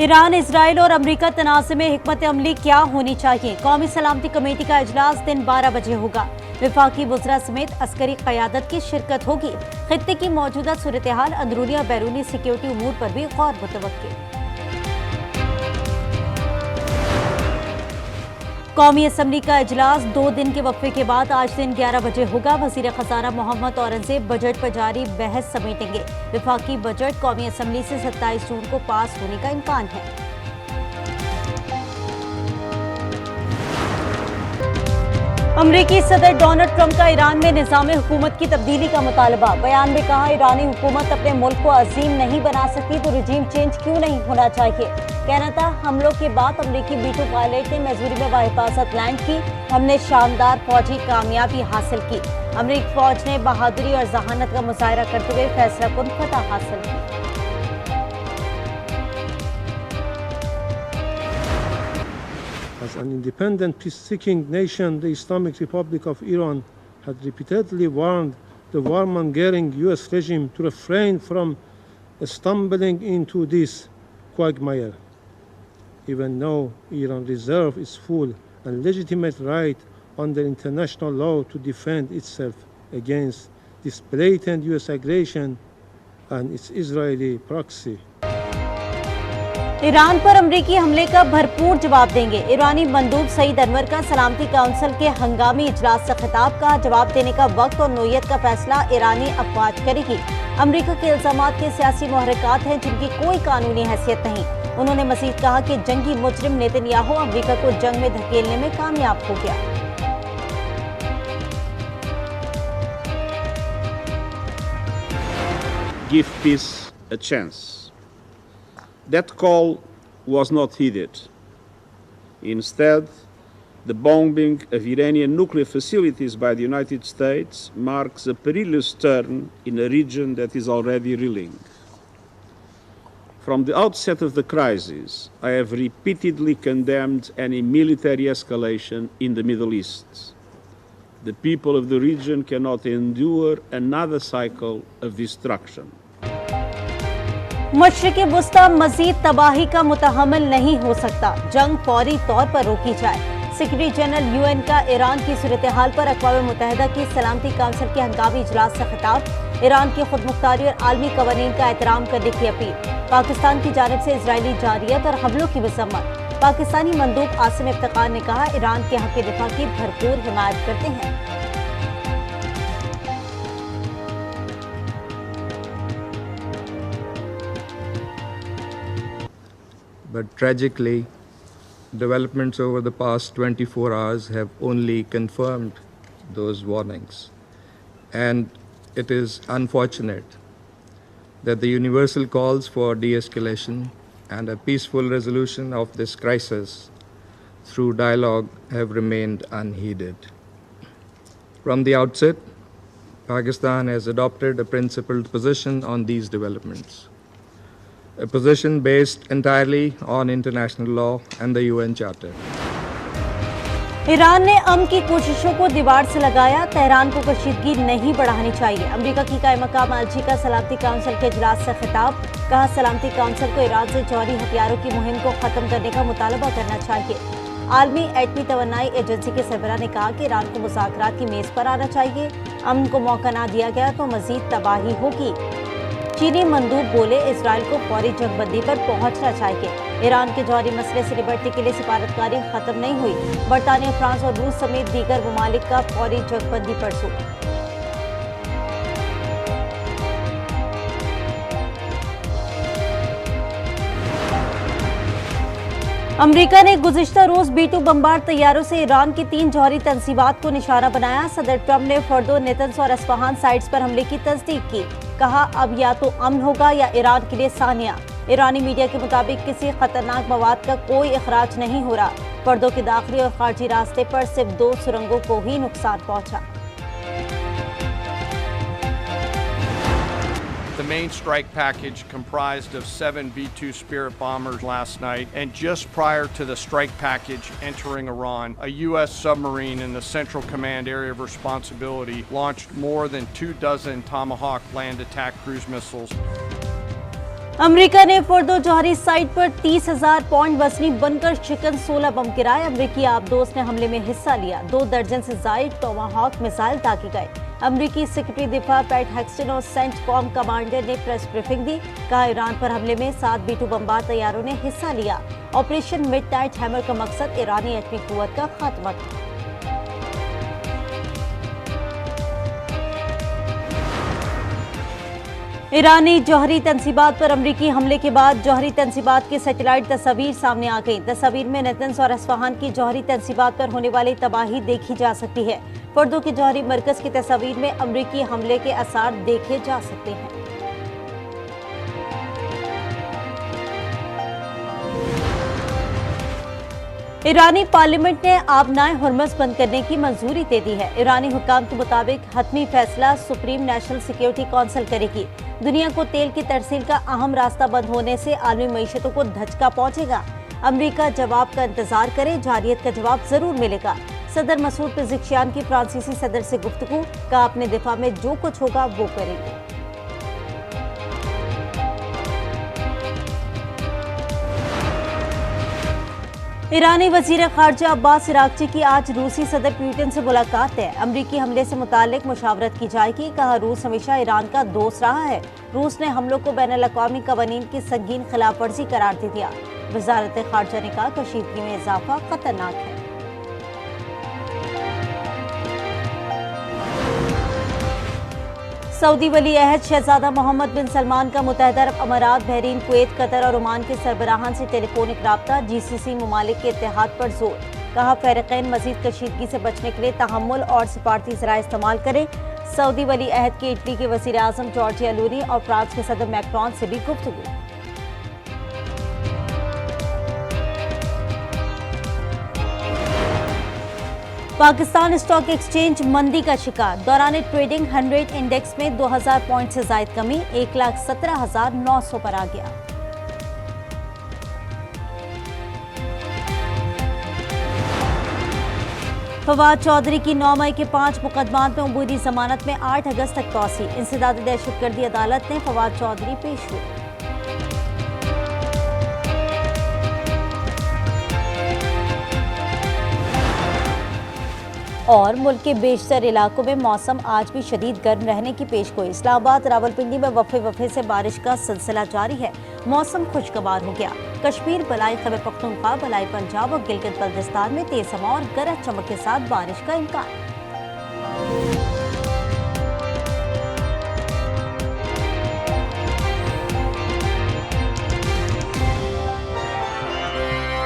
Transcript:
Iran, Israel और America तनाज़े में हिकमत अमली क्या होनी चाहिए? कौमी सलामती कमेटी का इजलास दिन 12 बजे होगा। विफाकी वज़रा समेत अस्करी क़यादत की शिरकत होगी। खित्ते की मौजूदा सूरत हाल, अंदरूनी और बैरूनी सिक्योरिटी उमूर पर भी गौर मुतवक्किल। कौमी असम्बली का इजलास 2 दिन के वक्फे के बाद आज दिन 11 बजे होगा। वज़ीर ख़ज़ाना मोहम्मद औरंगज़ेब बजट पर जारी बहस समेटेंगे। विफाकी बजट कौमी असम्बली से 27 जून को पास होने का इम्कान है। अमरीकी सदर डोनाल्ड ट्रंप का ईरान में निज़ाम हुकूमत की तब्दीली का मुतालबा। बयान में कहा, ईरानी हुकूमत अपने मुल्क को अजीम नहीं बना सकती तो रिजीम चेंज क्यों नहीं होना चाहिए। कहना था, हमलों के बाद अमरीकी B-2 पायलट ने मिज़ूरी में बाहिफाजत लैंड की। हमने शानदार फौजी कामयाबी हासिल की। अमरीकी फौज ने बहादुरी और जहानत का मुजाहरा करते हुए फैसलाकुन फतह हासिल की। As an independent, peace-seeking nation, the Islamic Republic of Iran had repeatedly warned the warmongering U.S. regime to refrain from stumbling into this quagmire. Even though Iran reserves its full and legitimate right under international law to defend itself against this blatant U.S. aggression and its Israeli proxy. Iran पर अमरीकी हमले का भरपूर जवाब देंगे। ईरानी मंदूब सईद अनवर का सलामती council के हंगामी इजलास से खिताब का जवाब देने का वक्त और नोयत का फैसला ईरानी अफवाज करेगी। अमरीका के इल्जामात के सियासी मुहर्रिकात हैं जिनकी कोई कानूनी हैसियत नहीं। उन्होंने मजीद कहा कि जंगी मुजरिम नेतन्याहू अमरीका को जंग में धकेलने में कामयाब हो गया। Give peace a chance. That call was not heeded. Instead, the bombing of Iranian nuclear facilities by the United States marks a perilous turn in a region that is already reeling. From the outset of the crisis, I have repeatedly condemned any military escalation in the Middle East. The people of the region cannot endure another cycle of destruction. मशरिक़े वुस्ता मज़ीद तबाही का मुतहम्मिल नहीं हो सकता। जंग फौरी तौर पर रोकी जाए। सेक्रेटरी जनरल UN का ईरान की सूरत हाल पर अक़वाम मुत्तहिदा की सलामती काउंसिल के हंगामी इजलास से खिताब। ईरान की खुदमुख्तारी और आलमी कवानीन का एहतराम करने की अपील। पाकिस्तान की जानिब से इजरायली जारियत और हमलों की मज़म्मत। पाकिस्तानी मंदूब आसिम इफ्तिकार ने कहा, ईरान के हक़ दिफा की भरपूर हिमायत करते हैं। But tragically, developments over the past 24 hours have only confirmed those warnings. And it is unfortunate that the universal calls for de-escalation and a peaceful resolution of this crisis through dialogue have remained unheeded. From the outset, Pakistan has adopted a principled position on these developments. A position based entirely on international law and the UN Charter. Iran ने अमन की कोशिशों को दीवार से लगाया। Tehran को कशीदगी नहीं बढ़ानी चाहिए। अमेरिका की कायम मकाम अलजी का सलामती काउंसिल के इजलास से खिताब। कहा, सलामती काउंसिल को ईरान से जौहरी हथियारों की मुहिम को खत्म करने का मुतालबा करना चाहिए। आलमी एटमी तवन्नाई एजेंसी के सरबराह ने कहा कि ईरान को मुज़ाकरात की मेज पर आना चाहिए। अमन को मौका ना दिया गया तो मजीद तबाही होगी। चीनी मंदूब बोले, इजराइल को फौरी जंगबंदी पर पहुंचना चाहिए। ईरान के जौहरी मसले से निपटने के लिए सिफारतकारी खत्म नहीं हुई। बरतानिया, फ्रांस और रूस समेत दीगर ममालिक का फौरी जंगबंदी पर जोर। अमरीका ने गुज़िश्ता रोज B-2 बमबार तैयारों से ईरान की 3 जौहरी तंसीबात को निशाना बनाया। सदर ट्रंप ने फर्दो, नेतन्स और अस्फहान साइट्स पर हमले की तस्दीक की। कहा, अब या तो अमन होगा या ईरान के लिए सानिया। ईरानी मीडिया के मुताबिक किसी खतरनाक मवाद का कोई इखराज नहीं हो रहा। फर्दों के दाखिली और खारजी रास्ते पर सिर्फ 2 सुरंगों को ही नुकसान पहुंचा। The main strike package comprised of 7 B-2 Spirit bombers last night, and just prior to the strike package entering Iran, a U.S. submarine in the Central Command Area of Responsibility launched more than 24 Tomahawk land attack cruise missiles. America ने फर्दो जौहरी site पर 30,000 pound वजनी बनकर chicken 16 बम गिराए। अमेरिकी आबदोज ने हमले में हिस्सा लिया। 2 दर्जन से जायद टोमाहॉक मिसाइल दागे गए। अमेरिकी सेक्रेटरी दिफा पैट हेक्स्टन और सेंटकॉम कमांडर ने प्रेस ब्रीफिंग दी। कहा, ईरान पर हमले में 7 B-2 बमबार तैयारों ने हिस्सा लिया। ऑपरेशन मिडनाइट हैमर का मकसद ईरानी एटमी कुव्वत का खात्मा था। ईरानी जौहरी तंसीबात पर अमरीकी हमले के बाद जौहरी तंसीबात की सैटेलाइट तस्वीर सामने आ गई। तस्वीर में नेतन्स और अस्फहान की जौहरी तंसीबात पर होने वाली तबाही देखी जा सकती है। फर्दो के जौहरी मरकज की तस्वीर में अमरीकी हमले के आसार देखे जा सकते हैं। ईरानी पार्लियामेंट ने आबनाए हुर्मुज़ बंद करने की मंजूरी दे दी है। ईरानी हुक्काम के मुताबिक हतमी फैसला सुप्रीम नेशनल सिक्योरिटी काउंसिल करेगी। दुनिया को तेल की तरसील का अहम रास्ता बंद होने से आलमी मईशतों को धचका पहुंचेगा। अमेरिका जवाब का इंतजार करे, जारियत का जवाब जरूर मिलेगा। सदर मसूद पेज़ेश्कियान की फ्रांसीसी सदर से गुफ्तगू, का अपने दिफा में जो कुछ होगा वो करेंगे। ईरानी वजीर खारजा अब्बास इराक्ची की आज रूसी सदर पुतिन से मुलाकात है। अमरीकी हमले से मुताल्लिक मुशावरत की जाएगी। कहा, रूस हमेशा ईरान का दोस्त रहा है। रूस ने हमलों को बैनुल-अक़वामी कवानीन की संगीन खिलाफवर्जी करार दे दिया। वजारत खारजा ने कहा, कशीदगी में इजाफा खतरनाक है। सऊदी वली अहद शहजादा मोहम्मद बिन सलमान का मुत्तहदा अरब अमारात, बहरीन, कुवैत, कतर और ओमान के सरबराहान से टेलीफोनिक राब्ता। GCC ममालिक के इत्तेहाद पर जोर। कहा, फ़रीक़ैन मज़ीद कशीदगी से बचने के लिए तहम्मुल और सिफारती ज़राए इस्तेमाल करें। सऊदी वली अहद की इटली के वज़ीर आज़म जॉर्जिया लूनी और फ्रांस के सदर मैक्रोन से भी गुफ्तगू। पाकिस्तान स्टॉक एक्सचेंज मंदी का शिकार। दौरान ट्रेडिंग 100 इंडेक्स में 2000 पॉइंट से जायद कमी, 1,17,900 पर आ गया। फवाद चौधरी की 9 मई के 5 मुकदमात में अबूरी जमानत में 8 अगस्त तक तौसी। इंसदाद दहशतगर्दी अदालत ने फवाद चौधरी पेश हुए। और मुल्क के बेशतर इलाकों में मौसम आज भी शदीद गर्म रहने की पेशगोई। इस्लामाबाद, रावलपिंडी में वफ़े से बारिश का सिलसिला जारी है। मौसम खुशगवार हो गया। कश्मीर, बलाई खैबर पख्तूनख्वा, बलाई पंजाब और गिलगित बल्तिस्तान में तेज हवा और गरज चमक के साथ बारिश का इम्कान।